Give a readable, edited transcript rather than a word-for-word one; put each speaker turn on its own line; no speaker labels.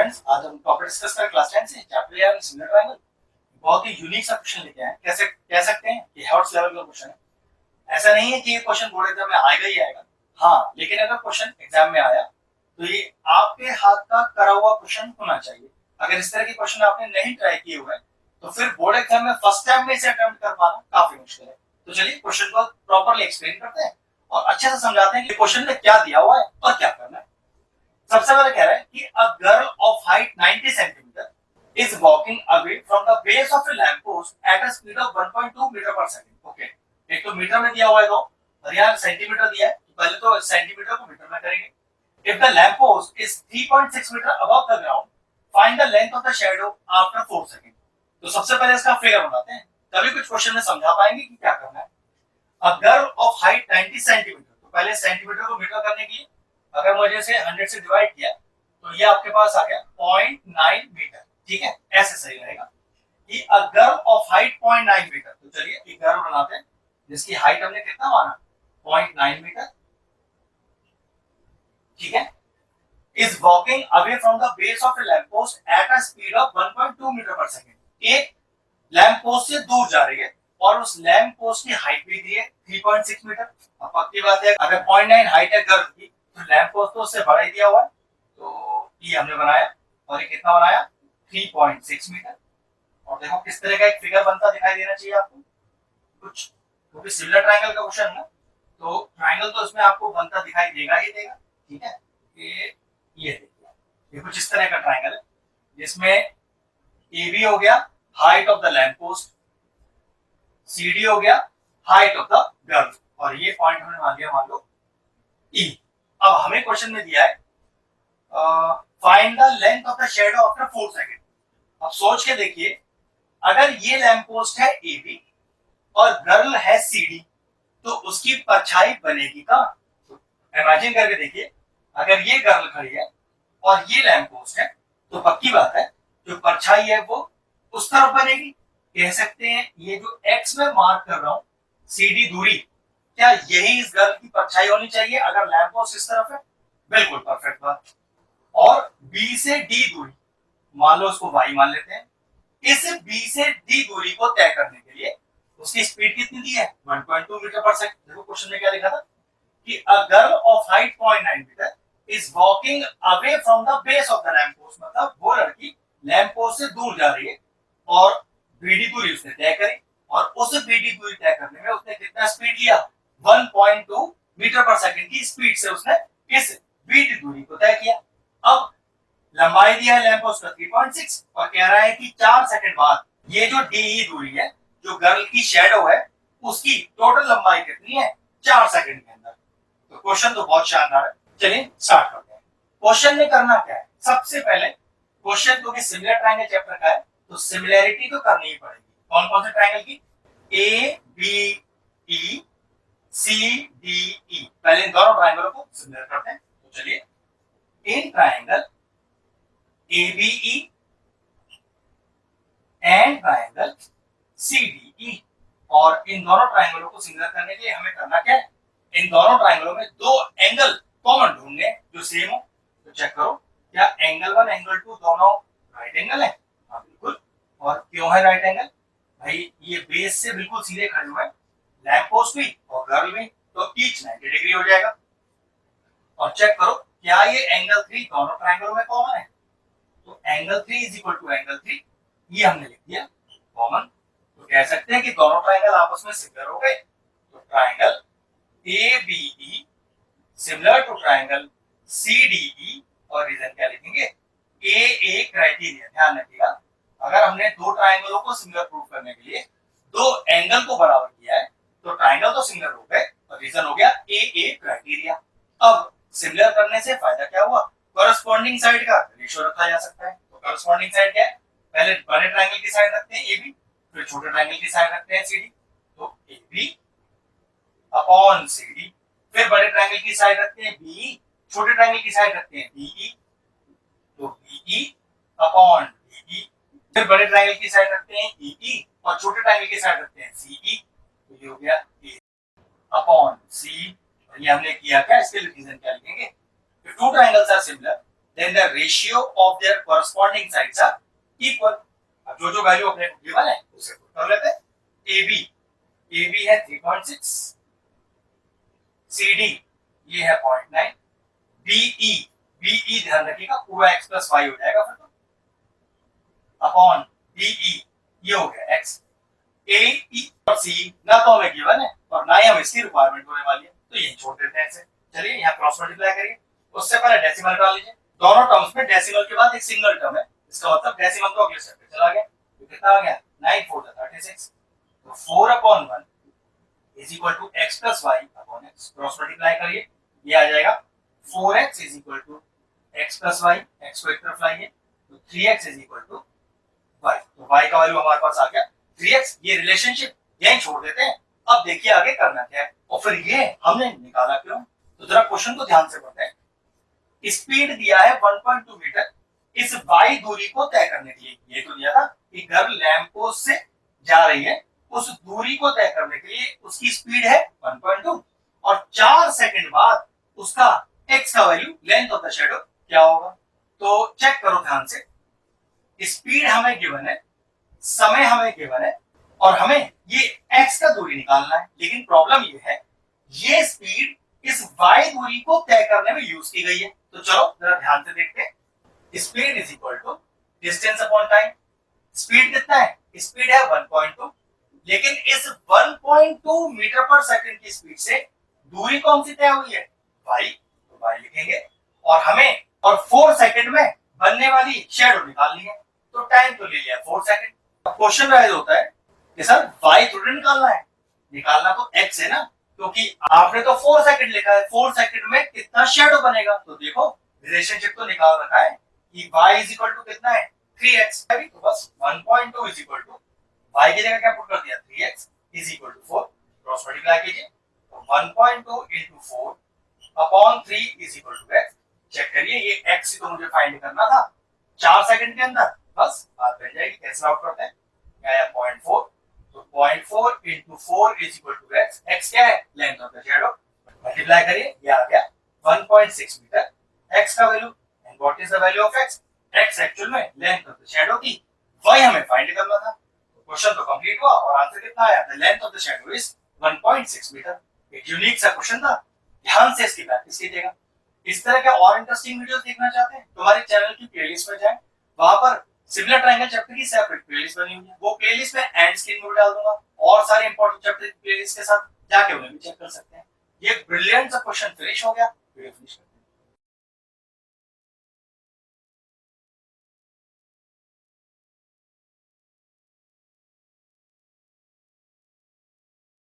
Friends, आज हम topic discuss करें क्लास 10 से चैप्टर 11 सिमिलर ट्रायंगल। बहुत ही यूनिक सा क्वेश्चन लेके आए हैं। कैसे कह सकते हैं कि हेल्थ लेवल का क्वेश्चन है। ऐसा नहीं है कि ये क्वेश्चन बोर्ड एग्जाम में आएगा ही आएगा। हाँ, लेकिन अगर क्वेश्चन एग्जाम में आया तो ये आपके हाथ का करा हुआ क्वेश्चन होना चाहिए। अगर इस तरह के क्वेश्चन आपने नहीं ट्राई किए हुए तो फिर बोर्ड एग्जाम में फर्स्ट टाइम में इसे अटेम्प्ट कर पाना काफी मुश्किल है। तो चलिए क्वेश्चन को प्रॉपर्ली एक्सप्लेन करते हैं और अच्छे से समझाते हैं कि क्वेश्चन में क्या दिया हुआ है और क्या करना है। सबसे पहले कह रहा है कि a girl of height 90 centimetre is walking away from the base of a lamp post at a speed of 1.2 metre per second. Okay, एक तो मीटर में दिया हुआ है तो और यहाँ सेंटीमीटर दिया है, तो पहले तो सेंटीमीटर को मीटर में करेंगे। If the lamp post is 3.6 metre above the ground, find the length of the shadow after 4 second. तो सबसे पहले इसका फिगर बनाते हैं, तभी कुछ क्वेश्चन में समझा पाएंगे कि क्या करना है। अ गर्ल ऑफ हाइट 90 सेंटीमीटर, तो पहले सेंटीमीटर को मीटर करने के लिए अगर मुझे से 100 से डिवाइड किया तो ये आपके पास आ गया 0.9 मीटर। ठीक है, ऐसे सही रहेगा कि a girl of height 0.9 metre. तो चलिए एक गर्ल बनाते हैं जिसकी हाइट हमने कितना माना, 0.9 मीटर। ठीक है, is walking away from the base of a lamp post at a speed of 1.2 metre per second. एक लैंप पोस्ट से दूर जा रही है और उस लैंप पोस्ट की हाइट भी दी है 3.6 मीटर। अब पक्की बात है, अगर 0.9 हाइट है गर्ल की तो लैंप पोस्ट तो उससे बड़ा ही दिया हुआ है, तो ये हमने बनाया और ये कितना बनाया 3.6 मीटर। और देखो किस तरह का एक फिगर बनता दिखाई देना चाहिए आपको कुछ, क्योंकि सिमिलर ट्रायंगल का क्वेश्चन है तो ट्रायंगल तो इसमें आपको बनता दिखाई देगा ही देगा। ठीक है, ये देखिए, ये कुछ इस तरह का ट्रायंगल है जिसमें ए बी हो गया height of the lamp post, C D हो गया हाइट ऑफ द गर्ल, और ये पॉइंट हमने मान लिया मान लो ई। अब हमें क्वेश्चन में दिया है find the length of the shadow after 4 second. अब सोच के देखिए, अगर ये लैंप पोस्ट है ए बी और गर्ल है सी डी तो उसकी परछाई बनेगी कहां। तो इमेजिन करके देखिए, अगर ये गर्ल खड़ी है और ये लैंप पोस्ट है तो पक्की बात है जो परछाई है वो उस तरफ बनेगी। कह सकते हैं ये जो एक्स में मार्क कर रहा हूं सी डी दूरी, क्या यही इस गर्ल की परछाई होनी चाहिए अगर लैंप पोस्ट इस तरफ है। बिल्कुल परफेक्ट बात। और बी से डी दूरी, मान लो उसको वाई मान लेते हैं। इस बी से डी दूरी को तय करने के लिए उसकी स्पीड कितनी दी है 1.2 मीटर पर सेकंड। देखो क्वेश्चन में क्या लिखा था कि a girl of height 0.9 metre is walking away from the base of the lamp post, मतलब वो लड़की लैंप पोस्ट से दूर जा रही है और बीडी दूरी उसने तय करी और उस बीडी दूरी तय करने में उसने कितना स्पीड लिया 1.2 मीटर पर सेकंड की स्पीड से उसने इस बीडी दूरी को तय किया। अब लंबाई दिया है लैंप पोस्ट का 3.6 और कह रहा है कि 4 सेकंड बाद ये जो डी दूरी है जो गर्ल की शैडो है उसकी टोटल लंबाई कितनी है 4 सेकंड के अंदर। तो क्वेश्चन तो बहुत शानदार है, चलिए स्टार्ट करते हैं। क्वेश्चन में करना क्या है, सबसे पहले क्वेश्चन क्योंकि सिमिलर ट्रायंगल चैप्टर का है तो सिमिलैरिटी तो करनी ही पड़ेगी। कौन कौन से ट्रायंगल की, A B E C D E. पहले इन दोनों ट्रायंगलों को सिमिलर करते हैं। तो चलिए, in triangle ABE and triangle CDE, और इन दोनों ट्रायंगलों को सिमिलर करने के लिए हमें करना क्या है, इन दोनों ट्रायंगलों में दो एंगल कॉमन ढूंढने जो सेम हो। तो चेक करो क्या एंगल 1 एंगल 2 दोनों राइट एंगल है। हाँ बिल्कुल। और क्यों है राइट एंगल, भाई ये बेस से बिल्कुल सीधे खड़े हुए हैं, लैंप पोस्ट भी और गर्ल भी, तो ईच 90 डिग्री हो जाएगा। और चेक करो क्या ये एंगल 3 दोनों ट्रायंगलों में कॉमन है। तो angle 3 is equal to angle 3, ये हमने लिख दिया कॉमन। तो कह सकते हैं कि दोनों ट्रायंगल आपस में सिमिलर हो गए। तो triangle ABE similar to triangle CDE, और रीजन क्या लिखेंगे AA क्राइटेरिया। ध्यान रखिएगा, अगर हमने दो ट्रायंगलों को सिमिलर प्रूव करने के लिए दो एंगल को बराबर किया है तो ट्रायंगल तो सिमिलर हो गए और रीजन हो गया AA क्राइटेरिया। अब सिमिलर करने से फायदा क्या हुआ, कॉरेस्पॉन्डिंग साइड का रेशियो रखा जा सकता है। तो कॉरेस्पॉन्डिंग साइड क्या है, पहले बड़े ट्रायंगल की साइड रखते हैं AB, फिर छोटे ट्रायंगल की साइड रखते हैं CD। तो AB अपॉन CD, फिर बड़े ट्रायंगल की साइड रखते हैं BE, छोटे ट्रायंगल की साइड रखते हैं BE। तो BE अपॉन BE, फिर बड़े ट्रायंगल की साइड रखते हैं EE और छोटे ट्रायंगल की साइड रखते हैं CE। तो ये हो गया A अपॉन C। ये हमने किया क्या, इसके लिए रीजन क्या लिखेंगे, if two triangles are similar then the ratio of their corresponding sides are equal. अब जो वैल्यू अपने को गिवन है उसे पुट कर लेते हैं. AB है 3.6, CD ये है 0.9, BE ध्यान रखिएगा पूरा x प्लस वाई हो जाएगा फिर तो अपॉन BE ये हो गया x. AE और C ना तो हमें गिवन है और ना ही हम इसकी रिक्वायरमेंट होने वाली है, तो ये छोड़ देते हैं ऐसे. चलिए यहाँ क्रॉस मल्टीप्लाई करिए. उससे पहले डेसिमल डाल लीजिए. दोनों टर्म्स में डेसिमल के बाद एक सिंगल टर्म है, इसका मतलब डेसिमल तो अगले स्टेप पे चला गया. तो कितना आ गया 9 4 36. तो 4/1 is equal to x plus y upon x. Cross multiply करिए, ये आ जाएगा 4x is equal to x plus y. x को एक तरफ लाइए तो 3x is equal to y. तो y का वैल्यू हमारे पास आ गया 3x. ये रिलेशनशिप यहीं छोड़ देते हैं. अब देखिए आगे करना क्या है और फिर ये हमने निकाला क्यों. तो जरा क्वेश्चन को ध्यान से पढ़ते हैं. स्पीड दिया है 1.2 मीटर इस y दूरी को तय करने के लिए. ये तो दिया था कि गर्ल लैंप पोस्ट से जा रही है, उस दूरी को तय करने के लिए उसकी स्पीड है 1.2 और 4 सेकंड बाद उसका x का value length of the shadow क्या होगा. तो चेक करो ध्यान से. स्पीड हमें गिवन है, समय हमें गिवन है और हमें ये x का दूरी निकालना है. लेकिन प्रॉब्लम ये है ये स्पीड इस y दूरी को तय करने में यूज की गई है. तो चलो जरा ध्यान से देखते हैं. Speed is equal to distance upon time. Speed कितना है? स्पीड है 1.2, लेकिन इस 1.2 मीटर पर सेकंड की स्पीड से दूरी कौन सी तय हुई है? y. तो y लिखेंगे और हमें और 4 सेकंड में बनने वाली शैडो निकालनी है. तो टाइम तो ले लिया 4 सेकंड. अब क्वेश्चन राइज होता है कि सर y थोड़ी निकालना है, निकालना तो x है ना, क्योंकि आपने तो 4 सेकंड लिखा है. 4 सेकंड में कितना शैडो बनेगा. तो देखो रिलेशनशिप तो निकाल रखा है कि y इज इक्वल टू कितना है 3x. तो बस 1.2 इज इक्वल टू y की जगह क्या पुट कर दिया 3x is equal to 4. Cross multiply कीजिए तो 1.2 into 4 upon 3 is equal to x. Check करिए ये x ही तो मुझे फाइंड करना था 4 सेकंड के अंदर. बस बात बन जाएगी. कैंसिल आउट करते हैं. क्या है 0.4. तो 0.4 into 4 is equal to x. x क्या है? Length of the shadow. Multiply करिए, ये आ गया 1.6 मीटर. x का value and what is the value of x? x actual में लेंथ ऑफ द शैडो थी, y हमें फाइंड करना था. तो क्वेश्चन तो कंप्लीट हुआ और आंसर कितना आया? The length of the shadow is 1.6 metre. एक यूनिक सा क्वेश्चन था. ध्यान से इसकी प्रैक्टिस कीजिएगा. इस तरह के और इंटरेस्टिंग वीडियोस देखना चाहते हैं तो हमारे चैनल की प्लेलिस्ट में जाएं. वहां पर सिमिलर ट्रायंगल चैप्टर की सेपरेट प्लेलिस्ट बनी हुई है. वो प्लेलिस्ट में एंड स्क्रीन में डाल दूंगा और सारे इंपॉर्टेंट चैप्टर की प्लेलिस्ट के साथ जाके उन्हें भी चेक कर सकते हैं. ये ब्रिलियंट सा क्वेश्चन फिनिश हो गया.